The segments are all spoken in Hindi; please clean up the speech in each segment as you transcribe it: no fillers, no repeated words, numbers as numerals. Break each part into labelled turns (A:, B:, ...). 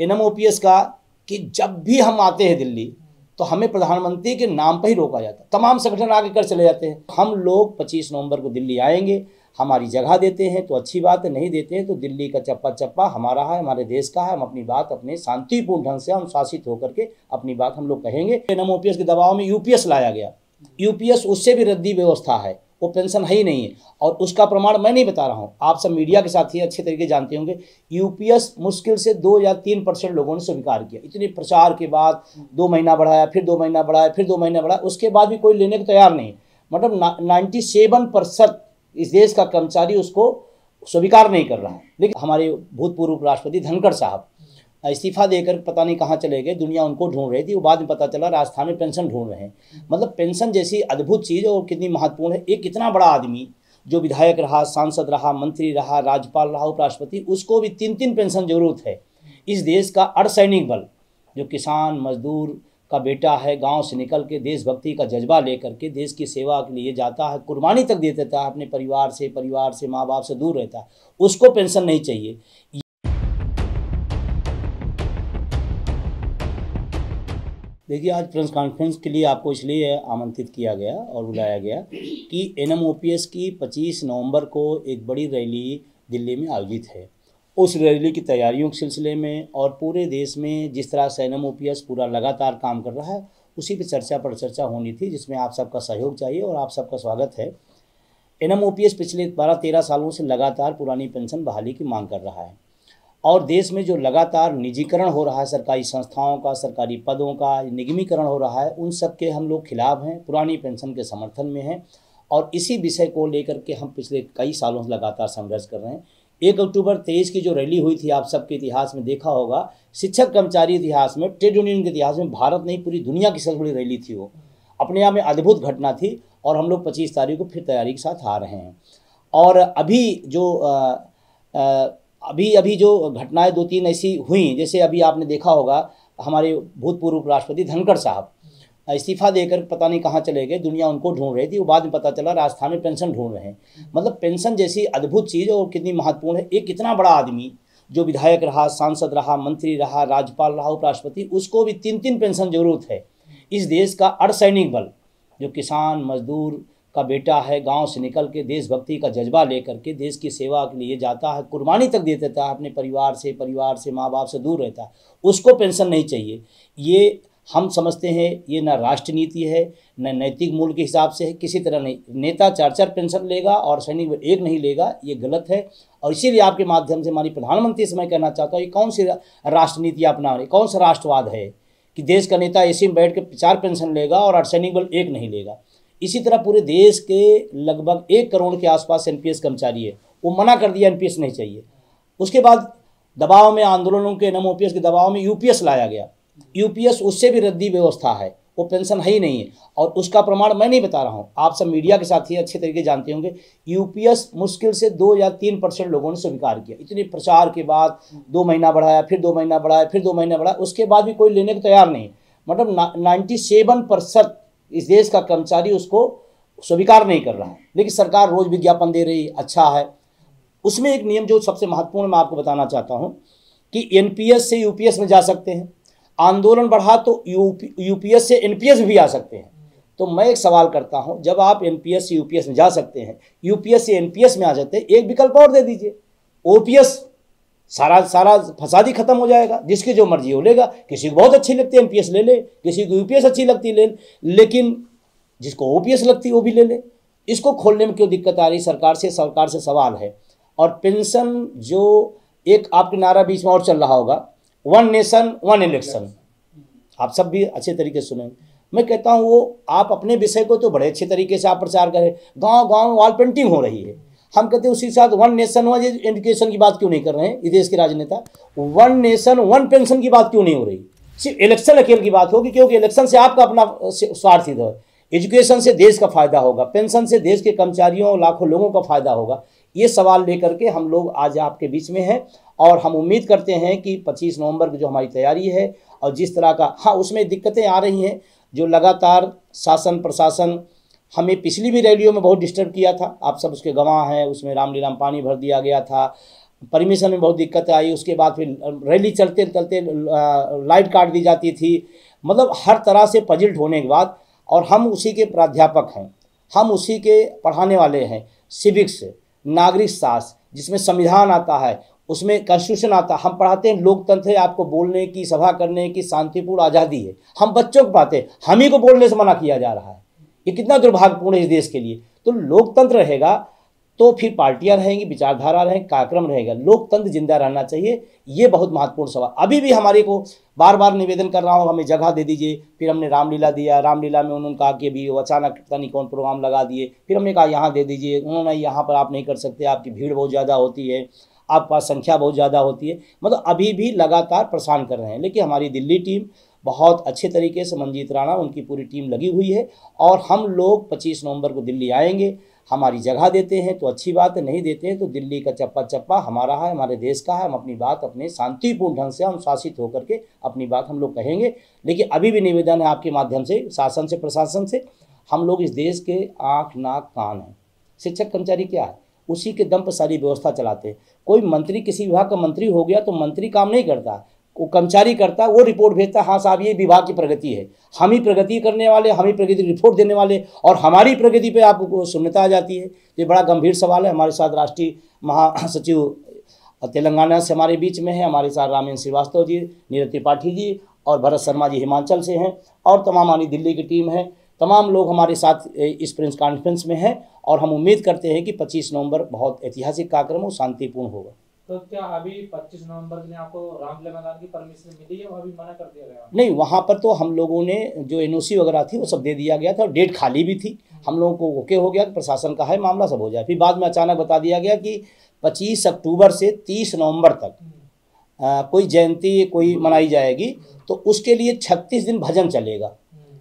A: एनएमओपीएस का कि जब भी हम आते हैं दिल्ली तो हमें प्रधानमंत्री के नाम पर ही रोका जाता है। तमाम संगठन आगे कर चले जाते हैं। हम लोग 25 नवंबर को दिल्ली आएंगे, हमारी जगह देते हैं तो अच्छी बात है, नहीं देते हैं तो दिल्ली का चप्पा चप्पा हमारा है, हमारे देश का है। हम अपनी बात अपने शांतिपूर्ण ढंग से अनुशासित होकर के अपनी बात हम लोग कहेंगे। एनएमओपीएस के दबाव में यूपीएस लाया गया। यूपीएस उससे भी रद्दी व्यवस्था है, वो पेंशन है ही नहीं है। और उसका प्रमाण मैं नहीं बता रहा हूँ, आप सब मीडिया के साथ ही अच्छे तरीके जानते होंगे। यूपीएस मुश्किल से 2 या 3% लोगों ने स्वीकार किया। इतने प्रचार के बाद 2 महीना बढ़ाया, फिर 2 महीना बढ़ाया, फिर 2 महीना बढ़ाया, उसके बाद भी कोई लेने को तैयार नहीं। मतलब 97% इस देश का कर्मचारी उसको स्वीकार नहीं कर रहा है। लेकिन हमारे भूतपूर्व उपराष्ट्रपति धनखड़ साहब इस्तीफा देकर पता नहीं कहाँ चले गए, दुनिया उनको ढूंढ रही थी। वो बाद में पता चला राजस्थान में पेंशन ढूंढ रहे हैं। मतलब पेंशन जैसी अद्भुत चीज़ और कितनी महत्वपूर्ण है। एक इतना बड़ा आदमी जो विधायक रहा, सांसद रहा, मंत्री रहा, राज्यपाल रहा, उपराष्ट्रपति, उसको भी 3-3 पेंशन जरूरत है। इस देश का अर्धसैनिक बल जो किसान मजदूर का बेटा है, गांव से निकल के देशभक्ति का जज्बा लेकर के देश की सेवा के लिए जाता है, कुर्बानी तक दे देता है, अपने परिवार से माँ बाप से दूर रहता है, उसको पेंशन नहीं चाहिए। देखिए, आज प्रेस कॉन्फ्रेंस के लिए आपको इसलिए आमंत्रित किया गया और बुलाया गया कि एनएमओपीएस की 25 नवंबर को एक बड़ी रैली दिल्ली में आयोजित है। उस रैली की तैयारियों के सिलसिले में और पूरे देश में जिस तरह से एनएमओपीएस पूरा लगातार काम कर रहा है, उसी पर चर्चा पर चर्चा होनी थी, जिसमें आप सबका सहयोग चाहिए और आप सबका स्वागत है। एनएमओपीएस पिछले 12-13 सालों से लगातार पुरानी पेंशन बहाली की मांग कर रहा है और देश में जो लगातार निजीकरण हो रहा है सरकारी संस्थाओं का, सरकारी पदों का निगमीकरण हो रहा है, उन सब के हम लोग खिलाफ हैं, पुरानी पेंशन के समर्थन में हैं। और इसी विषय को लेकर के हम पिछले कई सालों से लगातार संघर्ष कर रहे हैं। 1 अक्टूबर 23 की जो रैली हुई थी, आप सबके इतिहास में देखा होगा, शिक्षक कर्मचारी इतिहास में, ट्रेड यूनियन के इतिहास में, भारत नहीं पूरी दुनिया की सबसे बड़ी रैली थी। वो अपने आप में अद्भुत घटना थी और हम लोग 25 तारीख को फिर तैयारी के साथ आ रहे हैं। और अभी जो घटनाएं 2-3 ऐसी हुई, जैसे अभी आपने देखा होगा हमारे भूतपूर्व उपराष्ट्रपति धनखड़ साहब इस्तीफा देकर पता नहीं कहाँ चले गए, दुनिया उनको ढूंढ रही थी। वो बाद में पता चला राजस्थान में पेंशन ढूंढ रहे हैं। मतलब पेंशन जैसी अद्भुत चीज़ और कितनी महत्वपूर्ण है। एक इतना बड़ा आदमी जो विधायक रहा, सांसद रहा, मंत्री रहा, राज्यपाल रहा, उपराष्ट्रपति, उसको भी 3-3 पेंशन जरूरत है। इस देश का अर्धसैनिक बल जो किसान मजदूर का बेटा है, गांव से निकल के देशभक्ति का जज्बा लेकर के देश की सेवा के लिए जाता है, कुर्बानी तक दे देता है, अपने परिवार से माँ बाप से दूर रहता है, उसको पेंशन नहीं चाहिए। ये हम समझते हैं ये न राष्ट्र नीति है, न नैतिक मूल्य के हिसाब से है, किसी तरह नहीं। नेता 4-4 पेंशन लेगा और सैनिक एक नहीं लेगा, ये गलत है। और इसीलिए आपके माध्यम से हमारी प्रधानमंत्री से मैं कहना चाहता हूँ, ये कौन सी राष्ट्र नीति अपना रहे, कौन सा राष्ट्रवाद है कि देश का नेता एसी में बैठ के 4 पेंशन लेगा और अर्धसैनिक बल एक नहीं लेगा। इसी तरह पूरे देश के लगभग 1 करोड़ के आसपास एनपीएस कर्मचारी है, वो मना कर दिया एनपीएस नहीं चाहिए। उसके बाद दबाव में, आंदोलनों के एनएमओपीएस के दबाव में यूपीएस लाया गया। यूपीएस उससे भी रद्दी व्यवस्था है, वो पेंशन है ही नहीं है। और उसका प्रमाण मैं नहीं बता रहा हूँ, आप सब मीडिया के साथ ही अच्छे तरीके जानते होंगे। यूपीएस मुश्किल से 2 या 3% लोगों ने स्वीकार किया। इतने प्रचार के बाद 2 महीना बढ़ाया, फिर 2 महीना बढ़ाया, फिर 2 महीना बढ़ाया, उसके बाद भी कोई लेने को तैयार नहीं। मतलब 97% इस देश का कर्मचारी उसको स्वीकार नहीं कर रहा है। लेकिन सरकार रोज विज्ञापन दे रही, अच्छा है। उसमें एक नियम जो सबसे महत्वपूर्ण मैं आपको बताना चाहता हूं कि एनपीएस से यूपीएस में जा सकते हैं, आंदोलन बढ़ा तो यूपीएस से एनपीएस भी आ सकते हैं। तो मैं एक सवाल करता हूं, जब आप एनपीएस से यूपीएस में जा सकते हैं, यूपीएस से एनपीएस में आ जाते हैं, एक विकल्प और दे दीजिए, ओपीएस। सारा फसादी खत्म हो जाएगा, जिसकी जो मर्जी हो लेगा। किसी को बहुत अच्छी लगती है एनपीएस ले ले, किसी को यूपीएस अच्छी लगती है ले, लेकिन जिसको ओपीएस लगती है वो भी ले ले। इसको खोलने में क्यों दिक्कत आ रही सरकार से सवाल है। और पेंशन जो एक आपके नारा बीच में और चल रहा होगा, 1 नेशन 1 इलेक्शन, आप सब भी अच्छे तरीके से सुने। मैं कहता हूँ वो आप अपने विषय को तो बड़े अच्छे तरीके से आप प्रचार करें, गाँव गाँव वॉल पेंटिंग हो रही है। हम कहते हैं उसी साथ 1 नेशन 1 एजुकेशन की बात क्यों नहीं कर रहे हैं ये देश के राजनेता। 1 नेशन 1 पेंशन की बात क्यों नहीं हो रही, सिर्फ इलेक्शन अकेले की बात होगी, क्योंकि इलेक्शन से आपका अपना स्वार्थ सिद्ध है। एजुकेशन से देश का फायदा होगा, पेंशन से देश के कर्मचारियों लाखों लोगों का फायदा होगा। ये सवाल लेकर के हम लोग आज आपके बीच में हैं और हम उम्मीद करते हैं कि 25 नवंबर की जो हमारी तैयारी है और जिस तरह का, हाँ उसमें दिक्कतें आ रही हैं जो लगातार शासन प्रशासन हमें पिछली भी रैलियों में बहुत डिस्टर्ब किया था, आप सब उसके गवाह हैं। उसमें रामलीला में पानी भर दिया गया था, परमिशन में बहुत दिक्कत आई, उसके बाद फिर रैली चलते चलते लाइट काट दी जाती थी, मतलब हर तरह से पजिल्ड होने के बाद, और हम उसी के प्राध्यापक हैं, हम उसी के पढ़ाने वाले हैं, सिविक्स, नागरिक शास्त्र जिसमें संविधान आता है, उसमें कॉन्स्टिट्यूशन आता है, हम पढ़ाते हैं लोकतंत्र है, आपको बोलने की, सभा करने की शांतिपूर्ण आज़ादी है, हम बच्चों को पढ़ाते हैं, हम ही को बोलने से मना किया जा रहा है। ये कितना दुर्भाग्यपूर्ण है इस देश के लिए। तो लोकतंत्र रहेगा तो फिर पार्टियां रहेंगी, विचारधारा रहेंगे, कार्यक्रम रहेगा, लोकतंत्र जिंदा रहना चाहिए। ये बहुत महत्वपूर्ण सवाल। अभी भी हमारे को बार बार निवेदन कर रहा हूँ, हमें जगह दे दीजिए। फिर हमने रामलीला दिया, रामलीला में उन्होंने कहा कि अभी अचानक पता नहीं कौन प्रोग्राम लगा दिए, फिर हमने कहा यहाँ दे दीजिए, उन्होंने यहाँ पर आप नहीं कर सकते, आपकी भीड़ बहुत ज़्यादा होती है, आपके पास संख्या बहुत ज़्यादा होती है, मतलब अभी भी लगातार परेशान कर रहे हैं। लेकिन हमारी दिल्ली टीम बहुत अच्छे तरीके से, मंजीत राणा उनकी पूरी टीम लगी हुई है, और हम लोग 25 नवंबर को दिल्ली आएंगे। हमारी जगह देते हैं तो अच्छी बात है, नहीं देते हैं तो दिल्ली का चप्पा चप्पा हमारा है, हमारे देश का है। हम अपनी बात अपने शांतिपूर्ण ढंग से, अनुशासित होकर के अपनी बात हम लोग कहेंगे। लेकिन अभी भी निवेदन है आपके माध्यम से, शासन से, प्रशासन से, हम लोग इस देश के आँख नाक कान हैं। शिक्षक कर्मचारी क्या है, उसी के दम पर सारी व्यवस्था चलाते हैं। कोई मंत्री, किसी विभाग का मंत्री हो गया तो मंत्री काम नहीं करता, वो कर्मचारी करता, वो रिपोर्ट भेजता, हाँ साहब ये विभाग की प्रगति है, हम ही प्रगति करने वाले, हम ही प्रगति की रिपोर्ट देने वाले, और हमारी प्रगति पे आपको शून्यता आ जाती है। ये बड़ा गंभीर सवाल है। हमारे साथ राष्ट्रीय महासचिव तेलंगाना से हमारे बीच में है, हमारे साथ रामेंद्र श्रीवास्तव जी, नीरज त्रिपाठी जी और भरत शर्मा जी हिमाचल से हैं, और तमाम हमारी दिल्ली की टीम है। तमाम लोग हमारे साथ इस प्रेस कॉन्फ्रेंस में हैं, और हम उम्मीद करते हैं कि 25 नवंबर बहुत ऐतिहासिक कार्यक्रम और शांतिपूर्ण होगा।
B: तो क्या अभी 25 नवंबर के लिए आपको रामलीला मैदान की परमिशन मिली है, वो अभी मना कर दिया गया?
A: नहीं, वहाँ पर तो हम लोगों ने जो एनओसी वगैरह थी वो सब दे दिया गया था, और डेट खाली भी थी। हम लोगों को ओके हो गया कि प्रशासन का है मामला, सब हो जाए। फिर बाद में अचानक बता दिया गया कि 25 अक्टूबर से 30 नवंबर तक कोई जयंती कोई मनाई जाएगी, तो उसके लिए 36 दिन भजन चलेगा।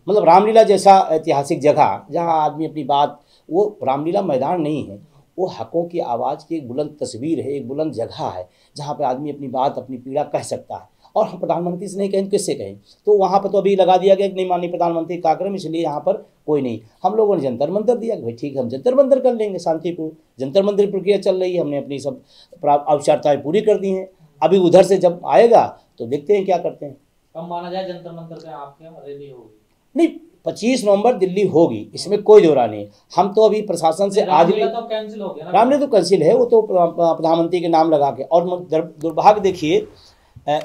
A: मतलब रामलीला जैसा ऐतिहासिक जगह जहाँ आदमी अपनी बात, वो रामलीला मैदान नहीं है, वो हकों की आवाज़ की एक बुलंद तस्वीर है, एक बुलंद जगह है जहाँ पे आदमी अपनी बात, अपनी पीड़ा कह सकता है। और हम प्रधानमंत्री से नहीं कहें तो किससे कहें? तो वहाँ पर तो अभी लगा दिया गया कि नहीं, माननीय प्रधानमंत्री कार्यक्रम, इसलिए यहाँ पर कोई नहीं। हम लोगों ने जंतर मंतर दिया कि भाई ठीक है, हम जंतर मंतर कर लेंगे, शांतिपूर्ण जंतर मंतर प्रक्रिया चल रही है, हमने अपनी सब औपचारिकताएँ पूरी कर दी हैं। अभी उधर से जब आएगा तो देखते हैं क्या करते हैं।
B: कब माना जाए जंतर मंतर का आपके यहाँ रैली होगी?
A: नहीं, 25 नवंबर दिल्ली होगी, इसमें कोई दो राय नहीं। हम तो अभी प्रशासन से आज भी,
B: तो कैंसिल हो गया ना?
A: रामलीला तो कैंसिल है, वो तो प्रधानमंत्री के नाम लगा के। और दुर्भाग्य देखिए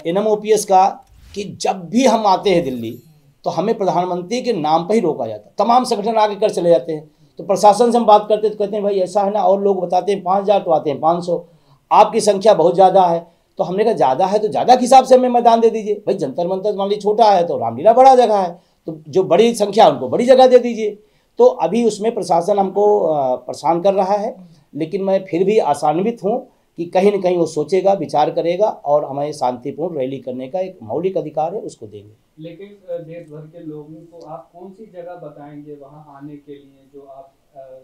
A: NMOPS का, कि जब भी हम आते हैं दिल्ली तो हमें प्रधानमंत्री के नाम पर ही रोका जाता है। तमाम संगठन आगे कर चले जाते हैं, तो प्रशासन से हम बात करते तो कहते हैं भाई ऐसा है ना, और लोग बताते हैं 5000 तो आते हैं 500, आपकी संख्या बहुत ज़्यादा है। तो हमने कहा ज़्यादा है तो ज़्यादा के हिसाब से हमें मैदान दे दीजिए। भाई जंतर मंतर मान लीजिए छोटा है तो रामलीला बड़ा जगह है, तो जो बड़ी संख्या उनको बड़ी जगह दे दीजिए। तो अभी उसमें प्रशासन हमको परेशान कर रहा है, लेकिन मैं फिर भी आशान्वित हूँ कि कहीं न कहीं वो सोचेगा, विचार करेगा, और हमें शांतिपूर्ण रैली करने का एक मौलिक अधिकार है, उसको देंगे।
C: लेकिन देश भर के लोगों को आप कौन सी जगह बताएंगे वहाँ आने के लिए, जो आप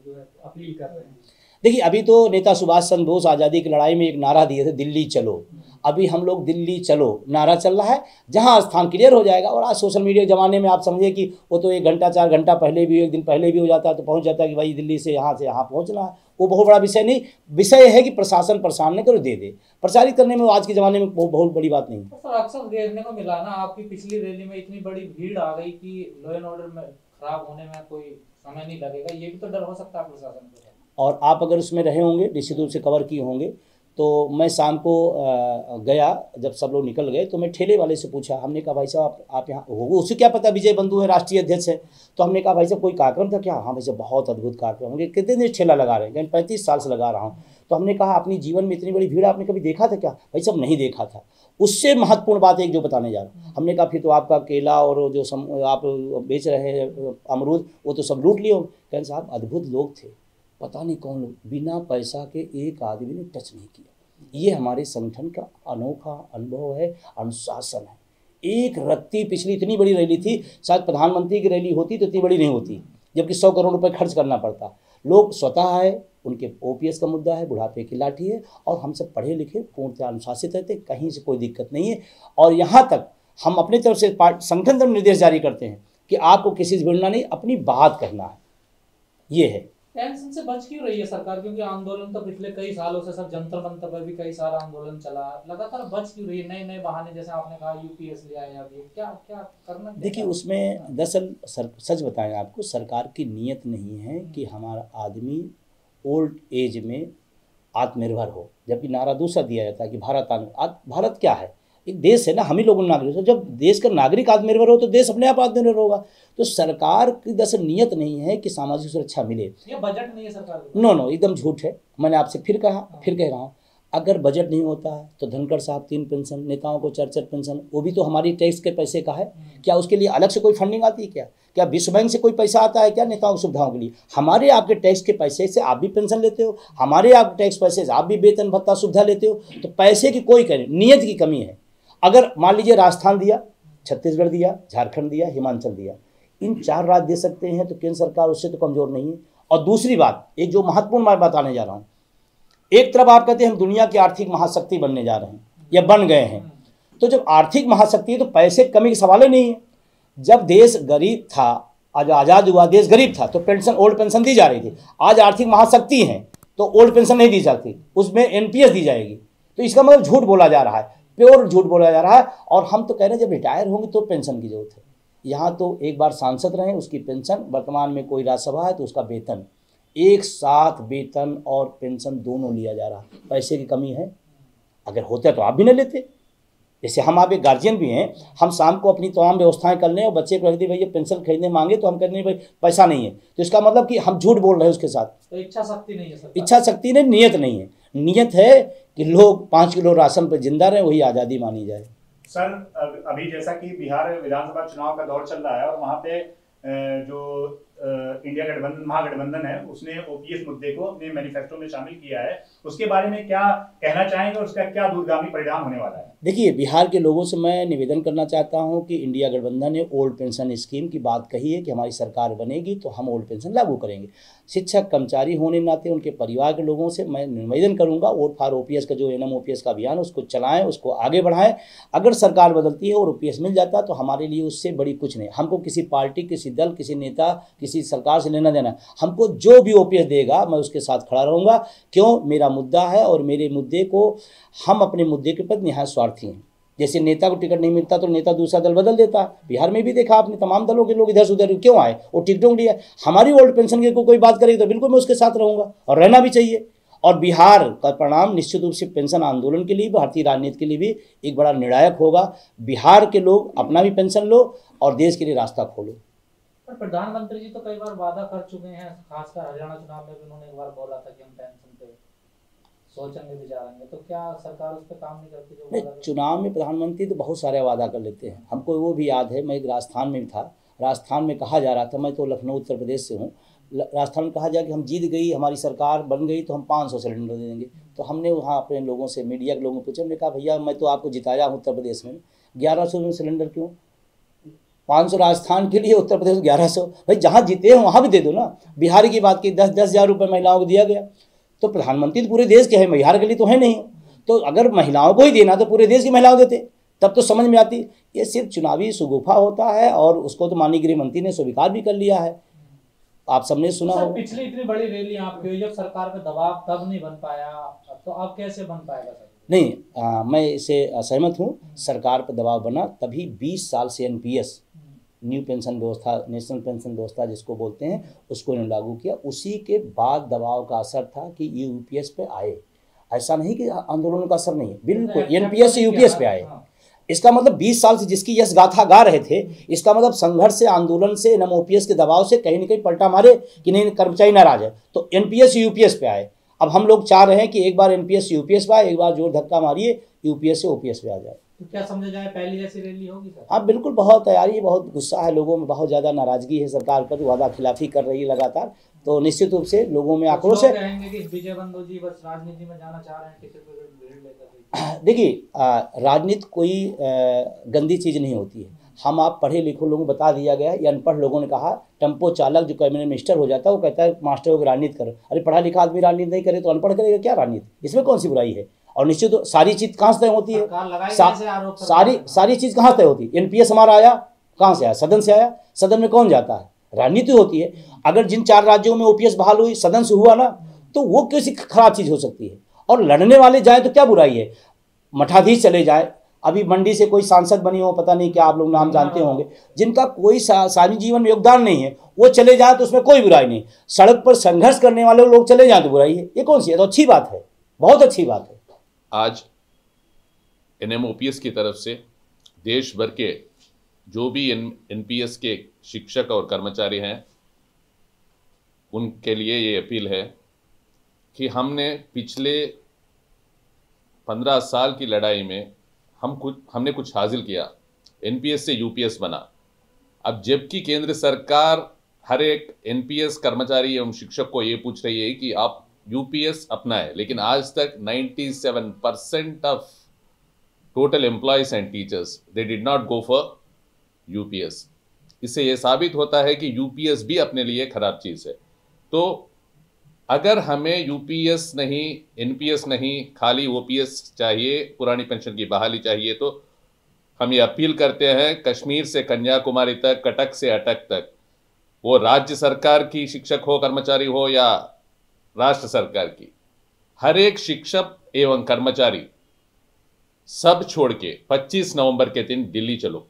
C: जो है अपील कर रहे हैं?
A: देखिए, अभी तो नेता सुभाष चंद्र बोस आज़ादी की लड़ाई में एक नारा दिए थे, दिल्ली चलो। अभी हम लोग दिल्ली चलो नारा चल रहा है, जहां स्थान क्लियर हो जाएगा। और आज सोशल मीडिया के ज़माने में आप समझिए कि वो तो 1 घंटा 4 घंटा पहले भी, 1 दिन पहले भी हो जाता है, तो पहुंच जाता है कि भाई दिल्ली से यहाँ पहुंचना है। वो बहुत बड़ा विषय नहीं, विषय है कि प्रशासन परेशान नहीं करो, दे दे प्रचारित करने में, आज के ज़माने में बहुत बड़ी बात नहीं।
B: सर अक्सर देखने को मिला ना, आपकी पिछली रैली में इतनी बड़ी भीड़ आ गई कि लॉ एंड ऑर्डर में खराब होने में कोई समय नहीं लगेगा, ये भी तो डर हो सकता है प्रशासन को। और
A: आप अगर उसमें रहे होंगे, निश्चित रूप से कवर किए होंगे, तो मैं शाम को गया, जब सब लोग निकल गए तो मैं ठेले वाले से पूछा, हमने कहा भाई साहब आप यहाँ हो, उसे क्या पता विजय बंधु है, राष्ट्रीय अध्यक्ष है। तो हमने कहा भाई साहब कोई कार्यक्रम था क्या? हाँ भाई साहब बहुत अद्भुत कार्यक्रम। मुझे कितने दिन ठेला लगा रहे हैं? 35 साल से लगा रहा हूँ। तो हमने कहा अपनी जीवन में इतनी बड़ी भीड़ आपने कभी देखा था क्या? भाई साहब नहीं देखा था। उससे महत्वपूर्ण बात एक जो बताने जा रहा हूँ, हमने कहा फिर तो आपका केला और जो आप बेच रहे हैं अमरूद, वो तो सब लूट लिए। कहें साहब अद्भुत लोग थे, पता नहीं कौन लोग, बिना पैसा के एक आदमी ने टच नहीं किया। ये हमारे संगठन का अनोखा अनुभव है, अनुशासन है। एक रत्ती पिछली इतनी बड़ी रैली थी, शायद प्रधानमंत्री की रैली होती तो इतनी बड़ी नहीं होती, जबकि 100 करोड़ रुपए खर्च करना पड़ता। लोग स्वतः है, उनके OPS का मुद्दा है, बुढ़ापे की लाठी है, और हम सब पढ़े लिखे पूर्णतः अनुशासित रहते, कहीं से कोई दिक्कत नहीं है। और यहाँ तक हम अपनी तरफ से संगठन तरफ निर्देश जारी करते हैं कि आपको किसी से भिड़ना नहीं, अपनी बात कहना है, ये है।
B: टेंशन से बच क्यों रही है सरकार? क्योंकि आंदोलन तो पिछले कई सालों से सब जंतर मंतर पर भी कई सारा आंदोलन चला, लगातार बच क्यों रही है? नए नए बहाने, जैसे आपने कहा यूपीएस ले आए, अब ये क्या क्या करना?
A: देखिए उसमें दरअसल सच बताएं आपको, सरकार की नीयत नहीं है कि हमारा आदमी ओल्ड एज में आत्मनिर्भर हो, जबकि नारा दूसरा दिया जाता है कि भारत क्या है, एक देश है ना, हम ही लोगों नागरिक हो। जब देश का नागरिक आत्मनिर्भर हो तो देश अपने आप आत्मनिर्भर होगा। तो सरकार की दरअसल नीयत नहीं है कि सामाजिक सुरक्षा मिले।
B: ये बजट नहीं है सरकार का?
A: नो, एकदम झूठ है। मैंने आपसे फिर कह रहा हूँ, अगर बजट नहीं होता है तो धनखड़ साहब 3 पेंशन, नेताओं को 4 पेंशन, वो भी तो हमारी टैक्स के पैसे का है। क्या उसके लिए अलग से कोई फंडिंग आती है? क्या विश्व बैंक से कोई पैसा आता है क्या नेताओं की सुविधाओं के लिए? हमारे आपके टैक्स के पैसे से आप भी पेंशन लेते हो, हमारे आपके टैक्स पैसे से आप भी वेतन भत्ता सुविधा लेते हो। तो पैसे की कोई नीयत की कमी है। अगर मान लीजिए राजस्थान दिया, छत्तीसगढ़ दिया, झारखंड दिया, हिमाचल दिया, इन 4 राज्य दे सकते हैं, तो केंद्र सरकार उससे तो कमज़ोर नहीं है। और दूसरी बात, एक जो महत्वपूर्ण बात बताने जा रहा हूँ, एक तरफ आप कहते हैं हम दुनिया की आर्थिक महाशक्ति बनने जा रहे हैं या बन गए हैं, तो जब आर्थिक महाशक्ति है तो पैसे कमी का सवाल ही नहीं है। जब देश गरीब था, आज आज़ाद हुआ, देश गरीब था तो पेंशन, ओल्ड पेंशन दी जा रही थी। आज आर्थिक महाशक्ति है तो ओल्ड पेंशन नहीं दी जाती, उसमें एनपीएस दी जाएगी। तो इसका मतलब झूठ बोला जा रहा है, प्योर झूठ बोला जा रहा है। और हम तो कह रहे हैं जब रिटायर होंगे तो पेंशन की जरूरत है। यहाँ तो एक बार सांसद रहे उसकी पेंशन, वर्तमान में कोई राज्यसभा है तो उसका वेतन, एक साथ वेतन और पेंशन दोनों लिया जा रहा है। पैसे की कमी है? अगर होता तो आप भी नहीं लेते। जैसे हम आप एक गार्जियन भी हैं, हम शाम को अपनी तमाम व्यवस्थाएं कर लें और बच्चे को रख दी भैया पेंशन खरीदने मांगे तो हम कहते नहीं भाई पैसा नहीं है, तो इसका मतलब कि हम झूठ बोल रहे हैं उसके साथ।
B: तो इच्छा शक्ति नहीं है सर?
A: इच्छा शक्ति नहीं, नियत नहीं है। नियत है कि लोग 5 किलो राशन पर जिंदा रहे, वही आज़ादी मानी जाए।
D: सर अभी जैसा कि बिहार विधानसभा चुनाव का दौर चल रहा है और वहाँ पे जो इंडिया गठबंधन, महागठबंधन है, उसने ओपीएस मुद्दे को अपने मैनिफेस्टो में शामिल किया है, उसके बारे में क्या कहना चाहेंगे और उसका क्या दूरगामी परिणाम होने वाला है? देखिए, बिहार के लोगों से मैं निवेदन करना चाहता हूं कि इंडिया गठबंधन ने ओल्ड पेंशन स्कीम की बात कही है कि हमारी सरकार बनेगी तो हम ओल्ड पेंशन लागू करेंगे। शिक्षक कर्मचारी होने नाते उनके परिवार के लोगों से मैं निवेदन करूंगा, वोट फॉर ओपीएस का जो एनएम ओपीएस का अभियान उसको चलाएं, उसको आगे बढ़ाएं। अगर सरकार बदलती है और ओपीएस मिल जाता तो हमारे लिए उससे बड़ी कुछ नहीं। हमको किसी पार्टी, किसी दल, किसी नेता, किसी सरकार से लेना देना, हमको जो भी ओपीएस देगा मैं उसके साथ खड़ा रहूँगा। क्यों? मेरा मुद्दा है और मेरे मुद्दे को, हम अपने मुद्दे के प्रति निहायत स्वार्थी हैं। जैसे नेता को टिकट नहीं मिलता तो नेता दूसरा दल बदल देता। बिहार में भी देखा आपने, तमाम दलों के लोग इधर से उधर क्यों आए, वो टिकटों के लिए। हमारी ओल्ड पेंशन की कोई बात करेगी तो बिल्कुल मैं उसके साथ रहूँगा और रहना भी चाहिए। और बिहार का परिणाम निश्चित रूप से पेंशन आंदोलन के लिए, भारतीय राजनीति के लिए भी एक बड़ा निर्णायक होगा। बिहार के लोग अपना भी पेंशन लो और देश के लिए रास्ता खोलो।
B: पर प्रधानमंत्री जी तो कई बार वादा कर चुके हैं, खासकर हरियाणा चुनाव में भी उन्होंने एक बार बोला था कि हम पेंशन पे सोचेंगे, विचारेंगे। तो क्या सरकार उस पर काम नहीं करती? जो
A: नहीं, चुनाव में प्रधानमंत्री तो बहुत सारे वादा कर लेते हैं। हमको वो भी याद है, मैं एक राजस्थान में भी था, राजस्थान में कहा जा रहा था, मैं तो लखनऊ उत्तर प्रदेश से हूँ, राजस्थान में कहा जाए कि हम जीत गई, हमारी सरकार बन गई तो हम 500 सिलेंडर दे देंगे। तो हमने वहाँ अपने लोगों से, मीडिया के लोगों से पूछा, हमने कहा भैया मैं तो आपको जिताया हूँ उत्तर प्रदेश में, 1100 में सिलेंडर क्यों? 500 राजस्थान के लिए, उत्तर प्रदेश 1100। भाई जहाँ जीते हैं वहाँ भी दे दो ना। बिहार की बात की, 10-10 हज़ार रुपये महिलाओं को दिया गया। तो प्रधानमंत्री तो पूरे देश के हैं, बिहार के लिए तो है नहीं। तो अगर महिलाओं को ही देना तो पूरे देश की महिलाओं देते, तब तो समझ में आती। ये सिर्फ चुनावी सुगुफा होता है और उसको तो माननीय गृह मंत्री ने स्वीकार भी कर लिया है, आप सबने सुना हो।
B: पिछली इतनी बड़ी रैली आपकी हुई, जब सरकार पे दबाव तब नहीं बन पाया, तो अब कैसे बन पाएगा सर? नहीं,
A: मैं इससे असहमत हूँ। सरकार पर दबाव बना तभी 20 साल से एनपीएस, न्यू पेंशन व्यवस्था, नेशनल पेंशन व्यवस्था जिसको बोलते हैं, उसको इन्होंने लागू किया। उसी के बाद दबाव का असर था कि ये यूपीएस पे आए। ऐसा नहीं कि आंदोलन का असर नहीं है, बिल्कुल एनपीएस से यूपीएस पे आए। इसका मतलब 20 साल से जिसकी यश गाथा गा रहे थे, इसका मतलब संघर्ष से, आंदोलन से, एनएमओपीएस के दबाव से कहीं न कहीं पलटा मारे कि नहीं कर्मचारी नाराज है, तो एनपीएस यूपीएस पे आए। अब हम लोग चाह रहे हैं कि एक बार एनपीएस यूपीएस पे आए, एक बार जोर धक्का मारिए यूपीएस से ओपीएस पे आ जाए।
B: तो क्या समझा जाए, पहली जैसी रैली होगी सर?
A: हाँ बिल्कुल, बहुत तैयारी, बहुत गुस्सा है लोगों में, बहुत ज़्यादा नाराजगी है सरकार पर, वादा खिलाफी कर रही है लगातार। तो निश्चित रूप से लोगों में आक्रोश है।
B: कहेंगे कि विजय बंधु जी बस राजनीति में जाना चाह रहे हैं, टिकट लेकर।
A: देखिए, राजनीति कोई गंदी चीज़ नहीं होती है। हम आप पढ़े लिखे लोगों को बता दिया गया है, या अनपढ़ लोगों ने कहा, टेम्पो चालक जो कैबिनेट मिनिस्टर हो जाता है वो कहता है मास्टर को राजनीति करो। अरे पढ़ा लिखा आदमी राजनीति नहीं करे तो अनपढ़ करेगा क्या राजनीति? इसमें कौन सी बुराई है? और निश्चित सारी चीज़ कहाँ से तय होती है? सारी चीज़ कहाँ तय होती है? एनपीएस हमारा आया कहाँ से आया? सदन से आया। सदन में कौन जाता है? राजनीति होती है। अगर जिन 4 राज्यों में ओपीएस बहाल हुई, सदन से हुआ ना, तो वो किसी खराब चीज़ हो सकती है। और लड़ने वाले जाए तो क्या बुराई है, मठाधीश चले जाए, अभी मंडी से कोई सांसद बनी हो, पता नहीं क्या आप लोग नाम जानते होंगे, जिनका कोई सार्वजनिक जीवन में योगदान नहीं है, वो चले जाए तो उसमें कोई बुराई नहीं। सड़क पर संघर्ष करने वाले लोग चले जाए तो बुराई है, ये कौन सी है? तो अच्छी बात है, बहुत अच्छी बात है।
E: आज एनएमओपीएस की तरफ से देश भर के जो भी एनपीएस के शिक्षक और कर्मचारी हैं, उनके लिए ये अपील है कि हमने पिछले 15 साल की लड़ाई में हमने कुछ हासिल किया, एनपीएस से यूपीएस बना। अब जबकि केंद्र सरकार हर एक एनपीएस कर्मचारी एवं शिक्षक को ये पूछ रही है कि आप यूपीएस अपनाएं, लेकिन आज तक 97% of total employees and teachers they did not go for UPS. इससे ये साबित होता है कि यूपीएस भी अपने लिए खराब चीज़ है। तो अगर हमें यूपीएस नहीं, एनपीएस नहीं, खाली ओपीएस चाहिए, पुरानी पेंशन की बहाली चाहिए, तो हम ये अपील करते हैं कश्मीर से कन्याकुमारी तक, कटक से अटक तक, वो राज्य सरकार की शिक्षक हो, कर्मचारी हो या राष्ट्र सरकार की, हर एक शिक्षक एवं कर्मचारी सब छोड़ के 25 नवंबर के दिन दिल्ली चलो।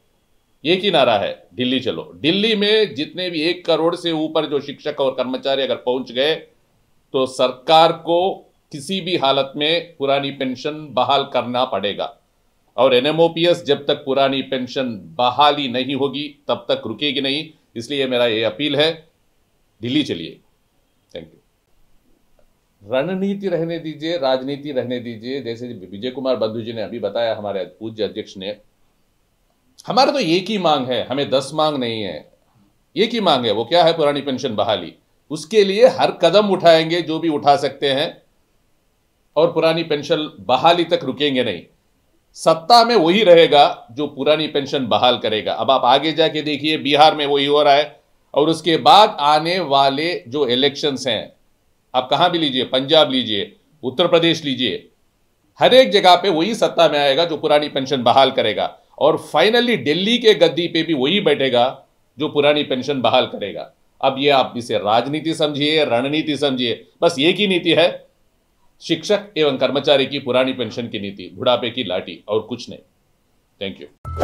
E: एक ही नारा है, दिल्ली चलो। दिल्ली में जितने भी 1 करोड़ से ऊपर जो शिक्षक और कर्मचारी अगर पहुंच गए तो सरकार को किसी भी हालत में पुरानी पेंशन बहाल करना पड़ेगा। और एनएमओपीएस जब तक पुरानी पेंशन बहाली नहीं होगी तब तक रुकेगी नहीं। इसलिए मेरा ये अपील है, दिल्ली चलिए। Thank you. रणनीति रहने दीजिए, राजनीति रहने दीजिए। जैसे विजय कुमार बंधु जी ने अभी बताया, हमारे पूज्य अध्यक्ष ने, हमारा तो एक ही मांग है, हमें 10 मांग नहीं है, एक ही मांग है। वो क्या है? पुरानी पेंशन बहाली। उसके लिए हर कदम उठाएंगे जो भी उठा सकते हैं और पुरानी पेंशन बहाली तक रुकेंगे नहीं। सत्ता में वही रहेगा जो पुरानी पेंशन बहाल करेगा। अब आप आगे जाके देखिए, बिहार में वही हो रहा है और उसके बाद आने वाले जो इलेक्शंस हैं, आप कहां भी लीजिए, पंजाब लीजिए, उत्तर प्रदेश लीजिए, हर एक जगह पे वही सत्ता में आएगा जो पुरानी पेंशन बहाल करेगा। और फाइनली दिल्ली के गद्दी पे भी वही बैठेगा जो पुरानी पेंशन बहाल करेगा। अब ये आप इसे राजनीति समझिए, रणनीति समझिए, बस एक ही नीति है, शिक्षक एवं कर्मचारी की पुरानी पेंशन की नीति, बुढ़ापे की लाठी, और कुछ नहीं। Thank you.